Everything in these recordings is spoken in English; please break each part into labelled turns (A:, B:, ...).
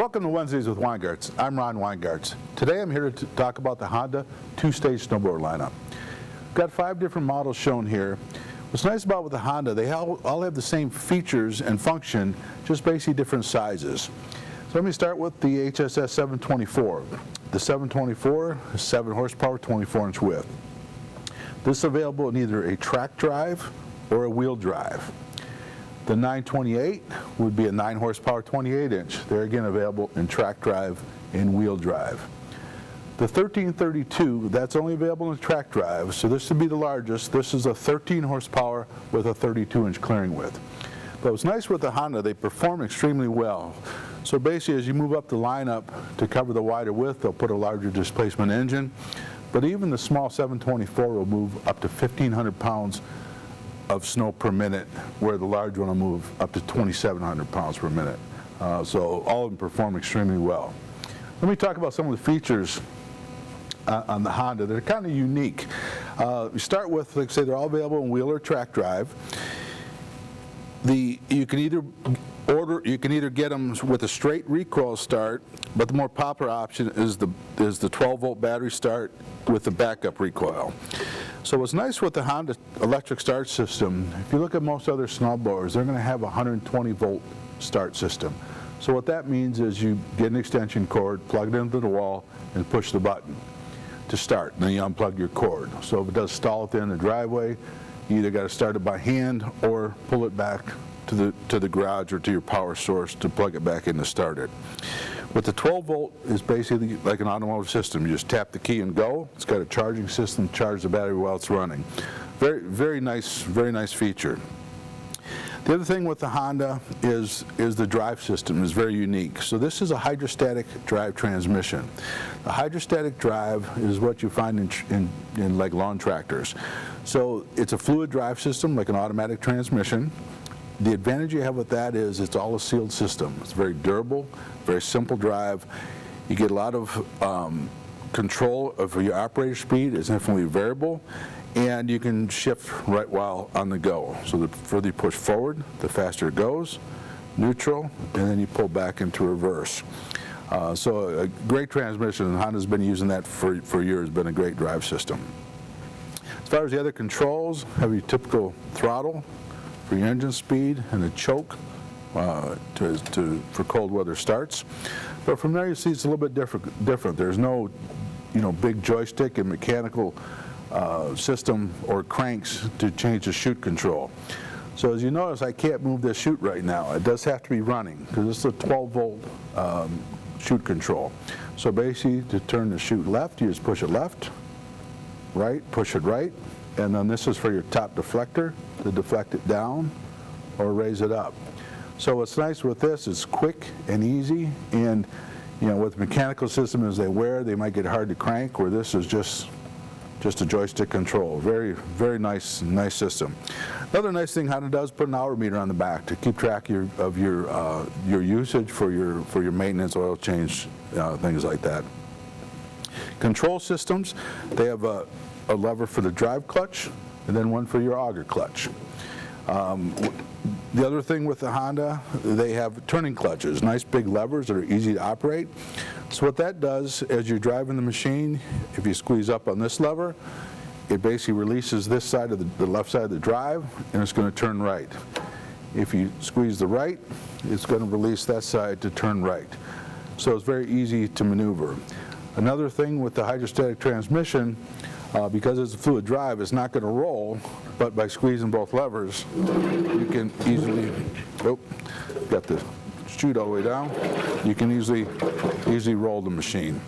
A: Welcome to Wednesdays with Weingartz. I'm Ron Weingartz. Today I'm here to talk about the Honda two-stage snowboard lineup. We've got 5 different models shown here. What's nice about with the Honda, they all have the same features and function, just basically different sizes. So let me start with the HSS 724. The 724 is 7 horsepower, 24-inch width. This is available in either a track drive or a wheel drive. The 928 would be a 9 horsepower, 28-inch. They're again available in track drive and wheel drive. The 1332, that's only available in track drive, so this would be the largest. This is a 13 horsepower with a 32-inch clearing width. But what's nice with the Honda, they perform extremely well. So basically, as you move up the lineup to cover the wider width, they'll put a larger displacement engine. But even the small 724 will move up to 1,500 pounds of snow per minute, where the large one will move up to 2,700 pounds per minute. So all of them perform extremely well. Let me talk about some of the features on the Honda. They're kind of unique. We start with, like I say, they're all available in wheel or track drive. You can either get them with a straight recoil start, but the more popular option is the 12-volt battery start with the backup recoil. So what's nice with the Honda electric start system, if you look at most other snowboarders, they're going to have a 120-volt start system. So what that means is you get an extension cord, plug it into the wall, and push the button to start. And then you unplug your cord. So if it does stall at the end of the driveway, you either got to start it by hand or pull it back to the garage or to your power source to plug it back in to start it. With the 12-volt is basically like an automotive system. You just tap the key and go. It's got a charging system to charge the battery while it's running. Very nice feature. The other thing with the Honda is the drive system is very unique. So this is a hydrostatic drive transmission. The hydrostatic drive is what you find in like lawn tractors. So it's a fluid drive system, like an automatic transmission. The advantage you have with that is it's all a sealed system. It's very durable, very simple drive. You get a lot of control of your operator speed. It's infinitely variable, and you can shift right while on the go. So the further you push forward, the faster it goes, neutral, and then you pull back into reverse. So a great transmission, and Honda's been using that for years. Been a great drive system. As far as the other controls, have your typical throttle for your engine speed and a choke for cold weather starts. But from there you see it's a little bit different. There's no big joystick and mechanical system or cranks to change the chute control. So as you notice, I can't move this chute right now. It does have to be running because this is a 12-volt chute control. So basically, to turn the chute left, you just push it left, right, push it right, and then this is for your top deflector to deflect it down or raise it up. So what's nice with this is quick and easy, and with mechanical system as they wear, they might get hard to crank, where this is just a joystick control. Very nice system. Another nice thing Honda does, put an hour meter on the back to keep track of your usage for your maintenance, oil change, things like that. Control systems, they have a lever for the drive clutch and then one for your auger clutch. The other thing with the Honda, they have turning clutches, nice big levers that are easy to operate. So what that does, as you're driving the machine, if you squeeze up on this lever, it basically releases this side of the left side of the drive, and it's going to turn right. If you squeeze the right, it's going to release that side to turn right. So it's very easy to maneuver. Another thing with the hydrostatic transmission, because it's a fluid drive, it's not going to roll, but by squeezing both levers, you can easily, got the chute all the way down, you can easily roll the machine.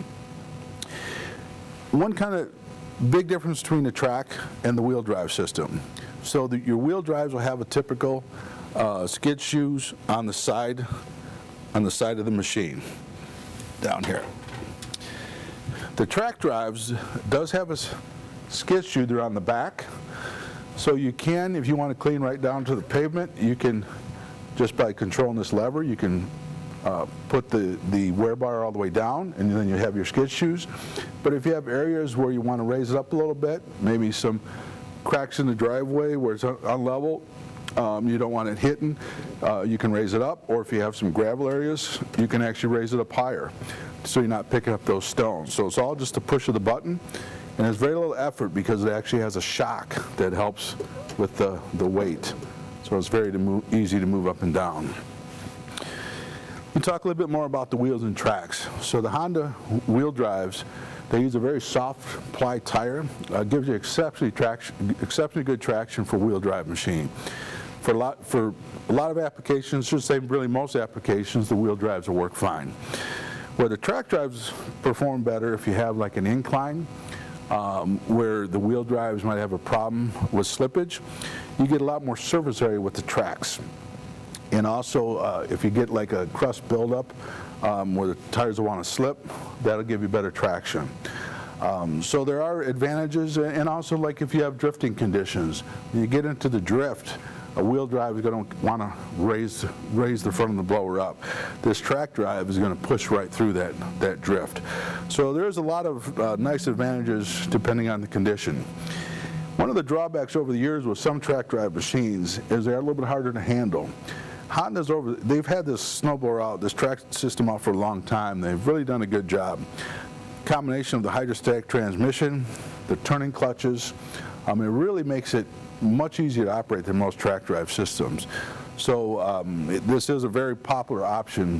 A: One kind of big difference between the track and the wheel drive system. So your wheel drives will have a typical skid shoes on the side of the machine, down here. The track drives does have a skid shoe there on the back, so you can, if you want to clean right down to the pavement, you can, just by controlling this lever, you can put the wear bar all the way down, and then you have your skid shoes. But if you have areas where you want to raise it up a little bit, maybe some cracks in the driveway where it's unlevel, you don't want it hitting, you can raise it up, or if you have some gravel areas, you can actually raise it up higher, so you're not picking up those stones. So it's all just a push of the button, and there's very little effort because it actually has a shock that helps with the weight. So it's very easy to move up and down. We'll talk a little bit more about the wheels and tracks. So the Honda wheel drives, they use a very soft ply tire. Gives you exceptionally good traction for wheel drive machine. For a lot of applications, I should say really most applications, the wheel drives will work fine. Where the track drives perform better if you have like an incline, where the wheel drives might have a problem with slippage, you get a lot more surface area with the tracks. And also, if you get like a crust buildup where the tires will want to slip, that'll give you better traction. So there are advantages, and also like if you have drifting conditions, when you get into the drift, a wheel drive is going to want to raise the front of the blower up. This track drive is going to push right through that drift. So there's a lot of nice advantages depending on the condition. One of the drawbacks over the years with some track drive machines is they're a little bit harder to handle. Honda's they've had this snowblower out, this track system out for a long time. They've really done a good job. Combination of the hydrostatic transmission, the turning clutches, it really makes it much easier to operate than most track drive systems. So this is a very popular option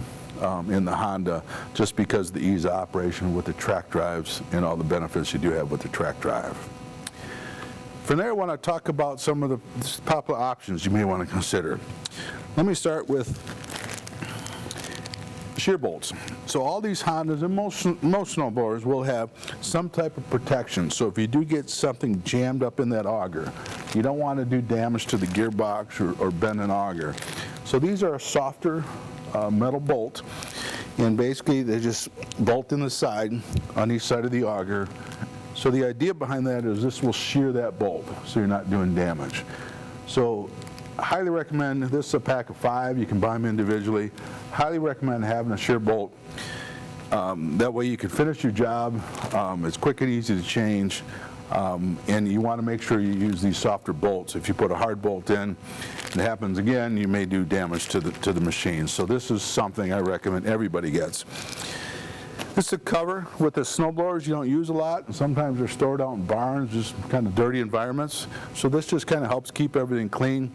A: in the Honda just because of the ease of operation with the track drives and all the benefits you do have with the track drive. From there, I want to talk about some of the popular options you may want to consider. Let me start with shear bolts. So all these Hondas and most snowblowers will have some type of protection. So if you do get something jammed up in that auger, you don't want to do damage to the gearbox or bend an auger. So these are a softer metal bolt, and basically they just bolt in the side on each side of the auger. So the idea behind that is this will shear that bolt so you're not doing damage. So I highly recommend, this is a pack of 5, you can buy them individually. Highly recommend having a shear bolt. That way you can finish your job. It's quick and easy to change. And you want to make sure you use these softer bolts. If you put a hard bolt in and it happens again, you may do damage to the machine. So this is something I recommend everybody gets. This is a cover with the snowblowers you don't use a lot. Sometimes they're stored out in barns, just kind of dirty environments. So this just kind of helps keep everything clean. You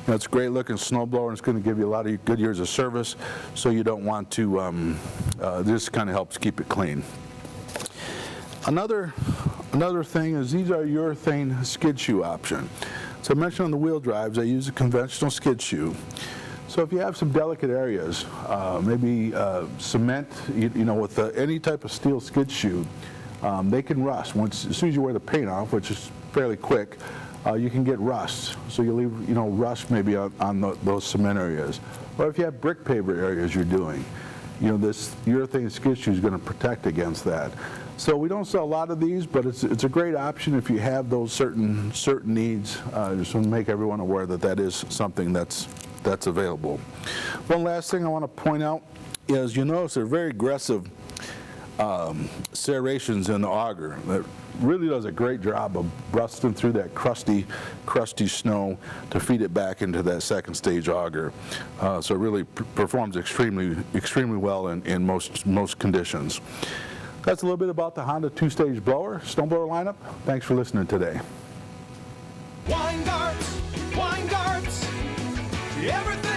A: know, it's a great looking snowblower, and it's going to give you a lot of good years of service. So you don't want to, this kind of helps keep it clean. Another thing is these are urethane skid shoe option. So I mentioned on the wheel drives, I use a conventional skid shoe. So if you have some delicate areas, maybe cement, you know, with any type of steel skid shoe, they can rust. As soon as you wear the paint off, which is fairly quick, you can get rust. So you leave, you know, rust maybe on those cement areas. Or if you have brick paver areas you're doing, you know, this urethane skid shoe is going to protect against that. So we don't sell a lot of these, but it's a great option if you have those certain needs. Just want to make everyone aware that that is something that's available. One last thing I want to point out is you notice they're very aggressive serrations in the auger. That really does a great job of busting through that crusty snow to feed it back into that second stage auger. So it really performs extremely well in most conditions. That's a little bit about the Honda 2-stage blower, snowblower lineup. Thanks for listening today.
B: Weingartz, everything.